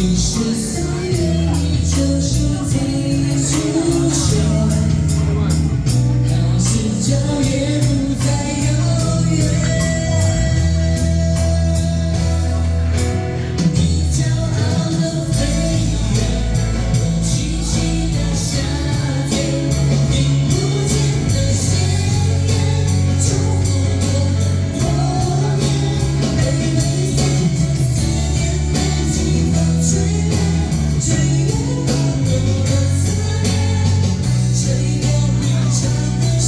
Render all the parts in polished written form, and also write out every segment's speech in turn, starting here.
其实岁月里就是最初选，还是叫也不再遥远。你骄傲的飞远，我轻轻的夏天，听不见的鲜艳，重复过很多年，每每随着思念被季风吹远，追远更多的思念，吹过平常的世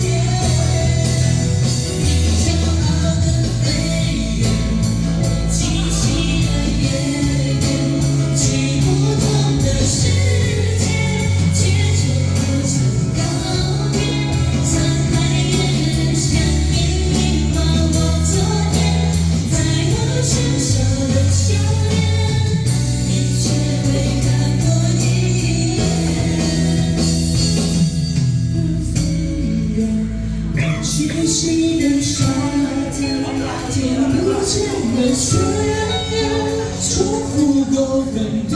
界。你骄傲的飞远，我清晰的夜店，去不同的世界，接着歌声告别，沧海夜人想念你把我昨天，再有牵手的笑脸，你却没看过一眼。飞远，我栖息的沙滩，听不见的宣言，重复过很多